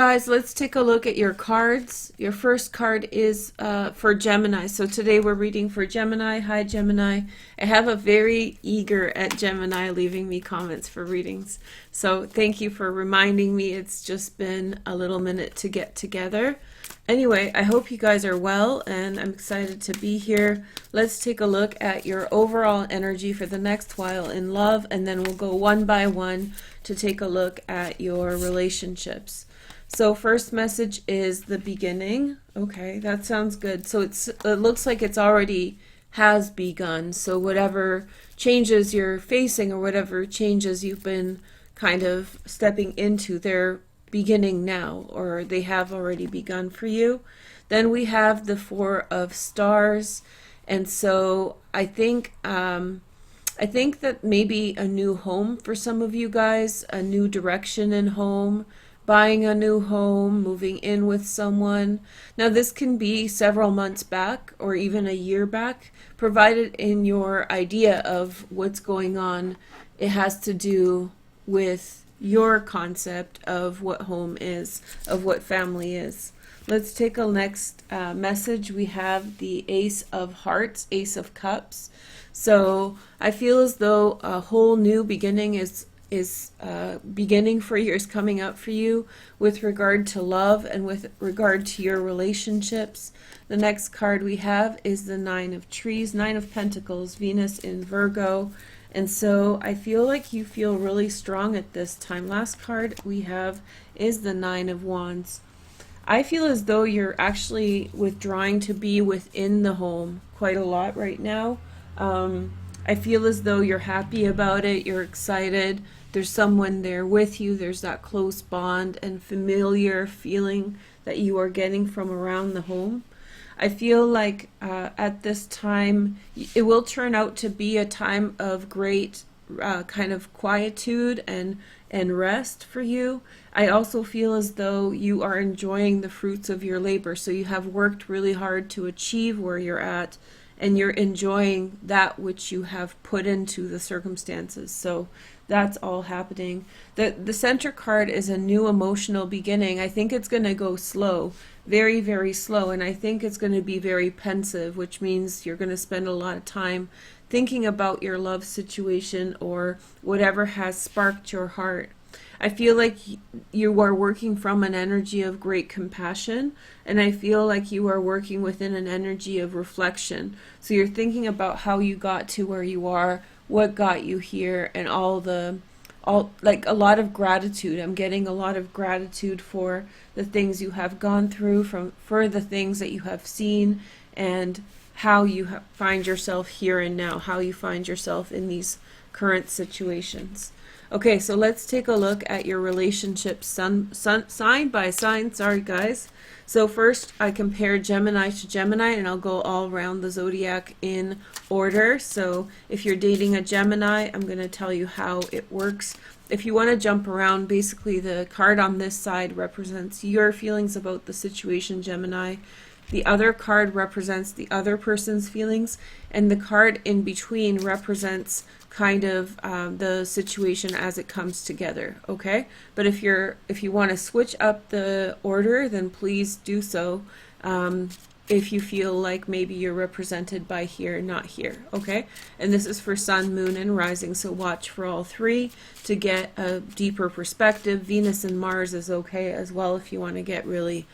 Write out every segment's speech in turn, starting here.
Guys, let's take a look at your cards. Your first card is for Gemini. So today we're reading for Gemini. Hi, Gemini. I have a very eager at Gemini leaving me comments for readings. So thank you for reminding me. It's just been a little minute to get together. Anyway, I hope you guys are well, and I'm excited to be here. Let's take a look at your overall energy for the next while in love, and then we'll go one by one to take a look at your relationships. So first message is the beginning. Okay, that sounds good. So it looks like it's already has begun. So whatever changes you're facing or whatever changes you've been kind of stepping into, they're beginning now, or they have already begun for you. Then we have the Four of Stars, and so I think that maybe a new home for some of you guys, a new direction in home, buying a new home, moving in with someone. Now this can be several months back or even a year back, provided in your idea of what's going on, it has to do with your concept of what home is, of what family is. Let's take a next message. We have the Ace of Hearts, Ace of Cups. So I feel as though a whole new beginning is beginning for you, is coming up for you with regard to love and with regard to your relationships. The next card we have is the Nine of Trees, Nine of Pentacles, Venus in Virgo. And so I feel like you feel really strong at this time. Last card we have is the Nine of Wands. I feel as though you're actually withdrawing to be within the home quite a lot right now. I feel as though you're happy about it, you're excited, there's someone there with you, there's that close bond and familiar feeling that you are getting from around the home. I feel like at this time, it will turn out to be a time of great kind of quietude and rest for you. I also feel as though you are enjoying the fruits of your labor. So you have worked really hard to achieve where you're at, and you're enjoying that which you have put into the circumstances. So that's all happening. The center card is a new emotional beginning. I think it's going to go slow, very, very slow. And I think it's going to be very pensive, which means you're going to spend a lot of time thinking about your love situation or whatever has sparked your heart. I feel like you are working from an energy of great compassion, and I feel like you are working within an energy of reflection. So you're thinking about how you got to where you are, what got you here, and all like a lot of gratitude. I'm getting a lot of gratitude for the things you have gone through, for the things that you have seen, and how you find yourself here and now, how you find yourself in these current situations. Okay, so let's take a look at your relationship sign by sign. Sorry, guys. So first, I compared Gemini to Gemini, and I'll go all around the zodiac in order. So if you're dating a Gemini, I'm going to tell you how it works. If you want to jump around, basically the card on this side represents your feelings about the situation, Gemini. The other card represents the other person's feelings, and the card in between represents kind of the situation as it comes together. Okay, but if you want to switch up the order, then please do so. If you feel like maybe you're represented by here, not here. Okay, and this is for Sun, Moon, and Rising. So watch for all three to get a deeper perspective. Venus and Mars is okay as well if you want to get really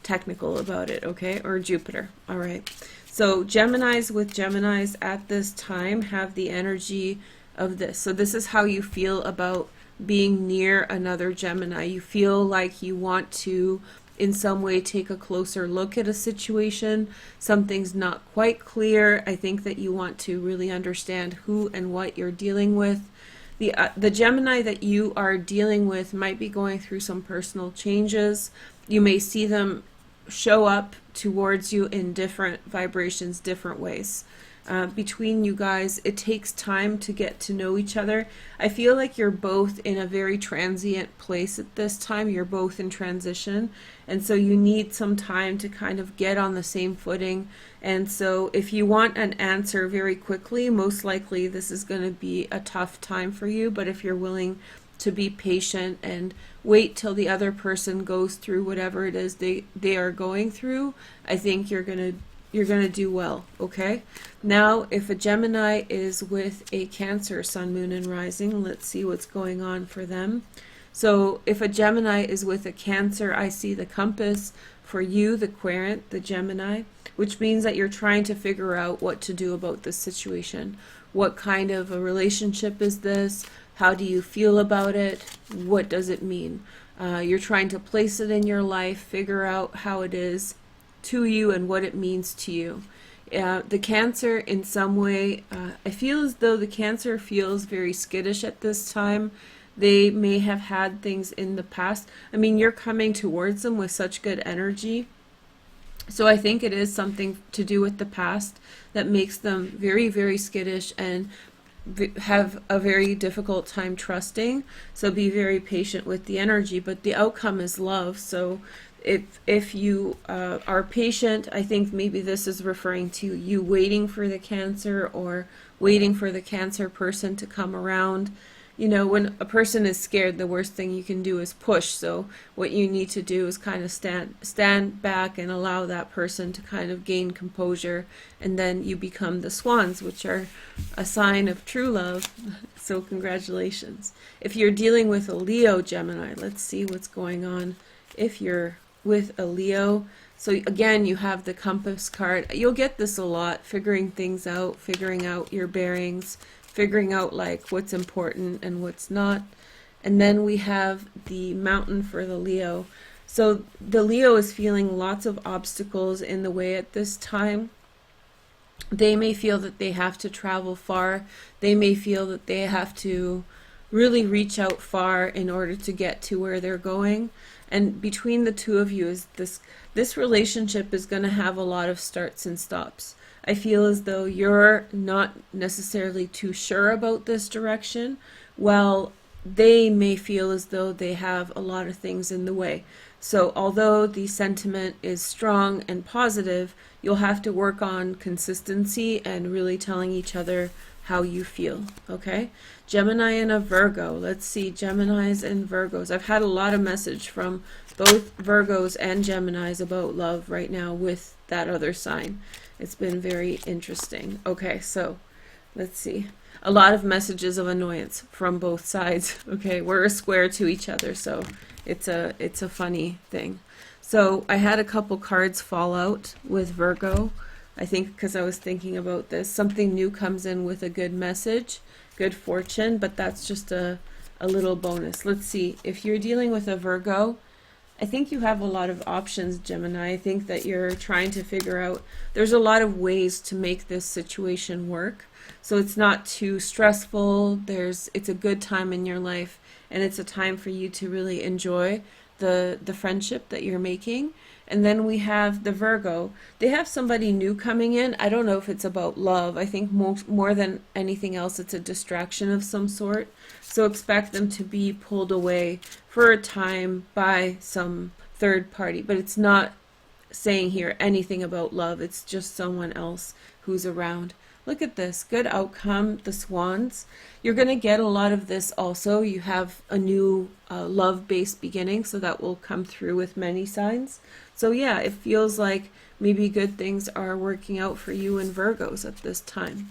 technical about it, okay? Or Jupiter. All right. So Geminis with Geminis at this time have the energy of this. So this is how you feel about being near another Gemini. You feel like you want to in some way take a closer look at a situation. Something's not quite clear. I think that you want to really understand who and what you're dealing with. The Gemini that you are dealing with might be going through some personal changes. You may see them show up towards you in different vibrations, different ways. Between you guys, it takes time to get to know each other. I feel like you're both in a very transient place at this time. You're both in transition, and so you need some time to kind of get on the same footing. And so if you want an answer very quickly, most likely this is going to be a tough time for you. But if you're willing to be patient and wait till the other person goes through whatever it is they are going through, I think you're gonna do well, okay? Now, if a Gemini is with a Cancer Sun, Moon, and Rising, let's see what's going on for them. So if a Gemini is with a Cancer, I see the compass for you, the Querent, the Gemini, which means that you're trying to figure out what to do about this situation. What kind of a relationship is this? How do you feel about it? What does it mean? You're trying to place it in your life, figure out how it is to you and what it means to you. The Cancer, in some way, I feel as though the Cancer feels very skittish at this time. They may have had things in the past. I mean, you're coming towards them with such good energy. So I think it is something to do with the past that makes them very, very skittish and have a very difficult time trusting. So be very patient with the energy, but the outcome is love. So if you are patient, I think maybe this is referring to you waiting for the Cancer or waiting for the Cancer person to come around. You know, when a person is scared, the worst thing you can do is push. So what you need to do is kind of stand back and allow that person to kind of gain composure, and then you become the swans, which are a sign of true love. So congratulations. If you're dealing with a Leo Gemini, let's see what's going on if you're with a Leo. So again, you have the compass card. You'll get this a lot, figuring things out, figuring out your bearings, figuring out like what's important and what's not. And then we have the mountain for the Leo. So the Leo is feeling lots of obstacles in the way at this time. They may feel that they have to travel far. They may feel that they have to really reach out far in order to get to where they're going. And between the two of you is this relationship is going to have a lot of starts and stops. I feel as though you're not necessarily too sure about this direction, while they may feel as though they have a lot of things in the way. So although the sentiment is strong and positive, you'll have to work on consistency and really telling each other how you feel, okay? Gemini and a Virgo. Let's see, Geminis and Virgos. I've had a lot of message from both Virgos and Geminis about love right now with that other sign. It's been very interesting. Okay, so let's see. A lot of messages of annoyance from both sides. Okay, we're a square to each other, so it's a funny thing. So I had a couple cards fall out with Virgo. I think because I was thinking about this. Something new comes in with a good message, good fortune, but that's just a little bonus. Let's see. If you're dealing with a Virgo, I think you have a lot of options, Gemini. I think that you're trying to figure out, there's a lot of ways to make this situation work. So it's not too stressful. It's a good time in your life, and it's a time for you to really enjoy the friendship that you're making. And then we have the Virgo. They have somebody new coming in. I don't know if it's about love. I think more than anything else, it's a distraction of some sort. So expect them to be pulled away for a time by some third party. But it's not saying here anything about love. It's just someone else who's around. Look at this. Good outcome, the swans. You're going to get a lot of this also. You have a new love-based beginning, so that will come through with many signs. So yeah, it feels like maybe good things are working out for you and Virgos at this time.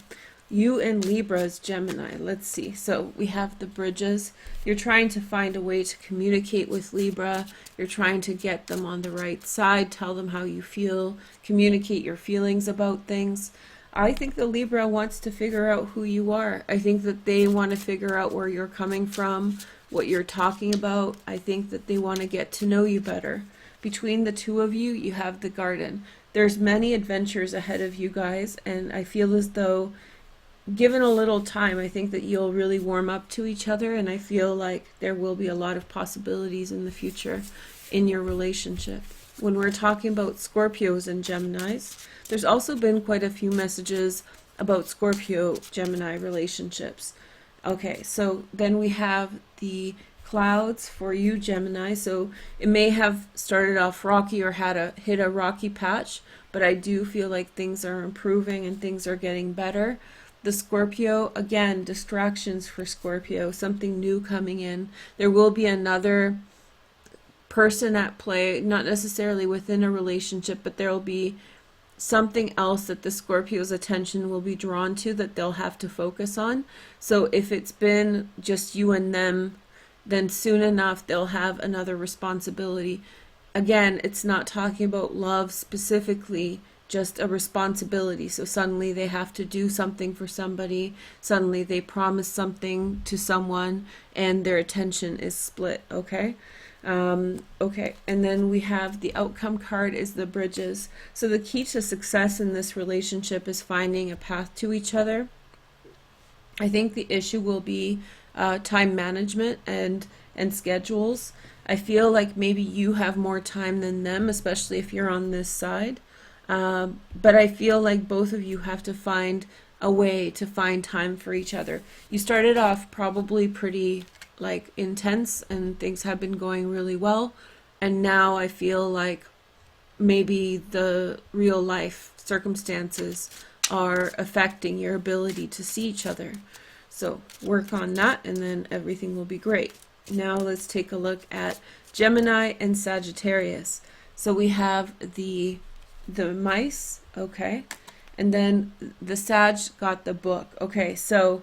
You and Libra's Gemini. Let's see. So we have the bridges. You're trying to find a way to communicate with Libra. You're trying to get them on the right side, tell them how you feel, communicate your feelings about things. I think the Libra wants to figure out who you are. I think that they want to figure out where you're coming from, what you're talking about. I think that they want to get to know you better. Between the two of you, you have the garden. There's many adventures ahead of you guys, and I feel as though given a little time, I think that you'll really warm up to each other, and I feel like there will be a lot of possibilities in the future in your relationship. When we're talking about Scorpios and Geminis, there's also been quite a few messages about Scorpio-Gemini relationships. Okay, so then we have the clouds for you, Gemini. So it may have started off rocky or hit a rocky patch, but I do feel like things are improving and things are getting better. The Scorpio, again, distractions for Scorpio, something new coming in. There will be another person at play, not necessarily within a relationship, but there will be something else that the Scorpio's attention will be drawn to that they'll have to focus on. So if it's been just you and them, then soon enough they'll have another responsibility. Again, it's not talking about love specifically, just a responsibility. So suddenly they have to do something for somebody, suddenly they promise something to someone, and their attention is split, okay? Okay, and then we have the outcome card is the bridges. So the key to success in this relationship is finding a path to each other. I think the issue will be time management and schedules. I feel like maybe you have more time than them, especially if you're on this side. But I feel like both of you have to find a way to find time for each other. You started off probably pretty like intense and things have been going really well, and now I feel like maybe the real life circumstances are affecting your ability to see each other. So work on that and then everything will be great. Now let's take a look at Gemini and Sagittarius. So we have the mice, okay, and then the Sag got the book. Okay, so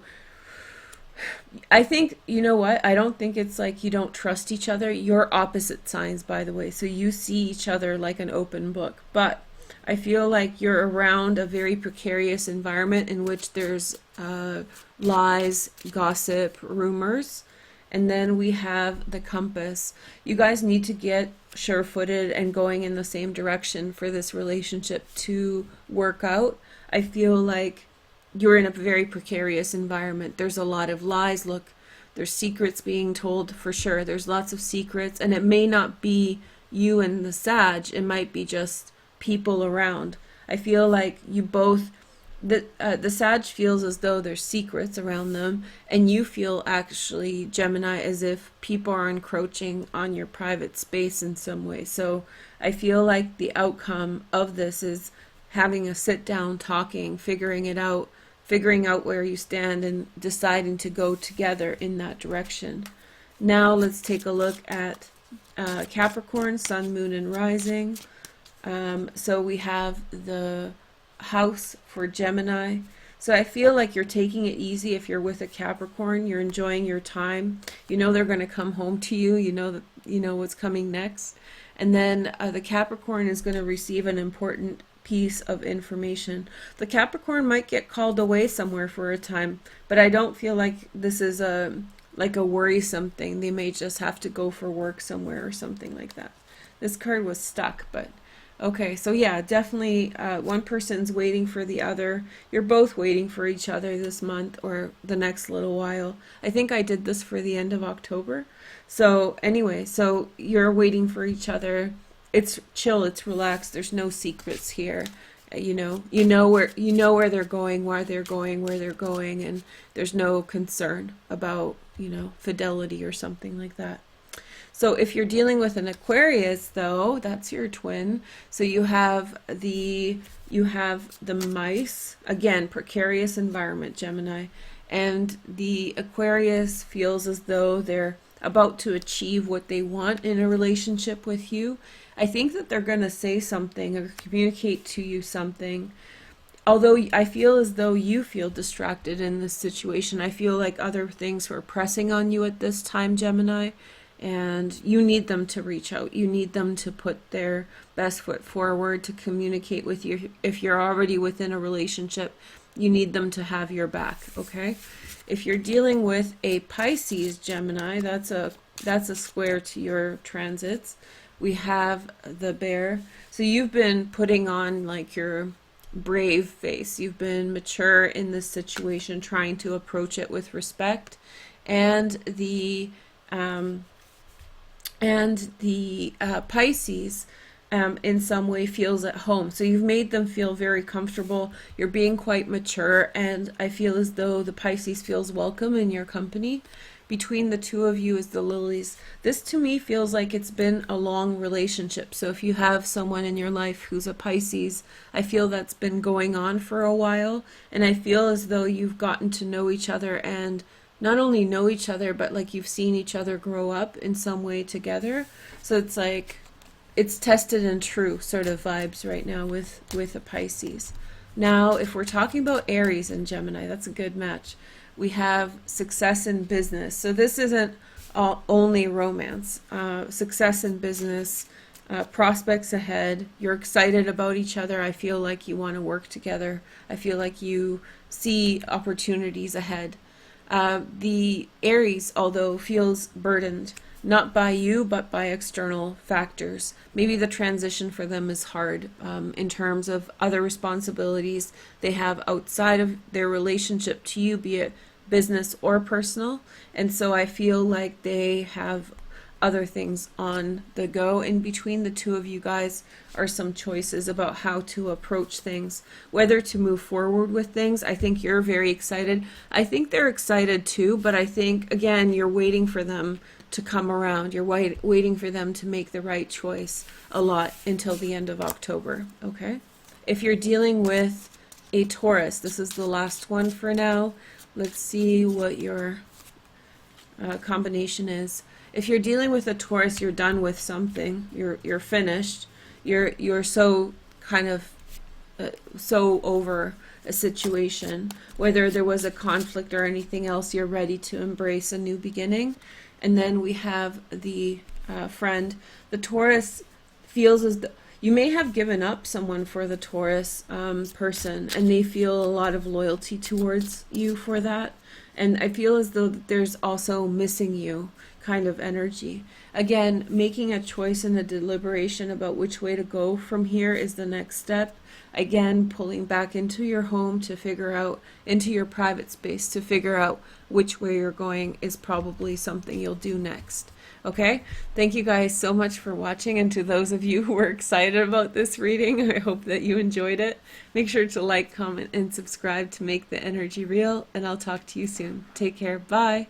I think, you know what, I don't think it's like you don't trust each other. You're opposite signs, by the way, so you see each other like an open book, but I feel like you're around a very precarious environment in which there's lies, gossip, rumors. And then we have the compass. You guys need to get sure-footed and going in the same direction for this relationship to work out. I feel like you're in a very precarious environment. There's a lot of lies. Look, there's secrets being told for sure. There's lots of secrets, and it may not be you and the Sag. It might be just people around. I feel like you both, the Sag feels as though there's secrets around them, and you feel actually, Gemini, as if people are encroaching on your private space in some way. So I feel like the outcome of this is having a sit down, talking, figuring out where you stand and deciding to go together in that direction. Now let's take a look at Capricorn, Sun, Moon, and Rising. So we have the house for Gemini. So I feel like you're taking it easy if you're with a Capricorn. You're enjoying your time. You know they're going to come home to you. You know that you know what's coming next. And then the Capricorn is going to receive an important piece of information. The Capricorn might get called away somewhere for a time, but I don't feel like this is like a worrisome thing. They may just have to go for work somewhere or something like that. This card was stuck, but okay, so yeah, definitely one person's waiting for the other. You're both waiting for each other this month or the next little while. I think I did this for the end of October. So anyway, so you're waiting for each other. It's chill, it's relaxed. There's no secrets here. You know where they're going, why they're going, where they're going, and there's no concern about, fidelity or something like that. So if you're dealing with an Aquarius, though, that's your twin. So you have the mice, again, precarious environment, Gemini, and the Aquarius feels as though they're about to achieve what they want in a relationship with you. I think that they're going to say something or communicate to you something. Although I feel as though you feel distracted in this situation. I feel like other things were pressing on you at this time, Gemini, and you need them to reach out. You need them to put their best foot forward to communicate with you. If you're already within a relationship, you need them to have your back, okay? If you're dealing with a Pisces, Gemini, that's a square to your transits. We have the bear. So you've been putting on like your brave face. You've been mature in this situation, trying to approach it with respect. And the Pisces in some way feels at home. So you've made them feel very comfortable. You're being quite mature, and I feel as though the Pisces feels welcome in your company. between the two of you is the lilies. This to me feels like it's been a long relationship. So if you have someone in your life who's a Pisces, I feel that's been going on for a while. And I feel as though you've gotten to know each other, and not only know each other, but like you've seen each other grow up in some way together. So it's like, it's tested and true sort of vibes right now with a Pisces. Now, if we're talking about Aries and Gemini, that's a good match. We have success in business. So this isn't only romance. Success in business, prospects ahead. You're excited about each other. I feel like you want to work together. I feel like you see opportunities ahead. The Aries, although, feels burdened, not by you, but by external factors. Maybe the transition for them is hard in terms of other responsibilities they have outside of their relationship to you, be it business or personal. And so I feel like they have other things on the go. In between the two of you guys are some choices about how to approach things, whether to move forward with things. I think you're very excited. I think they're excited too, but I think, again, you're waiting for them to come around. You're waiting for them to make the right choice a lot until the end of October, okay? If you're dealing with a Taurus, this is the last one for now. Let's see what your combination is. If you're dealing with a Taurus, you're done with something. You're finished. You're so kind of so over a situation, whether there was a conflict or anything else. You're ready to embrace a new beginning. And then we have the friend. The Taurus feels as though you may have given up someone for the Taurus person, and they feel a lot of loyalty towards you for that. And I feel as though there's also missing you kind of energy. Again, making a choice and a deliberation about which way to go from here is the next step. Again, pulling back into your home to figure out, into your private space to figure out which way you're going is probably something you'll do next. Okay? Thank you guys so much for watching, and to those of you who were excited about this reading, I hope that you enjoyed it. Make sure to like, comment, and subscribe to make the energy real, and I'll talk to you soon. Take care. Bye.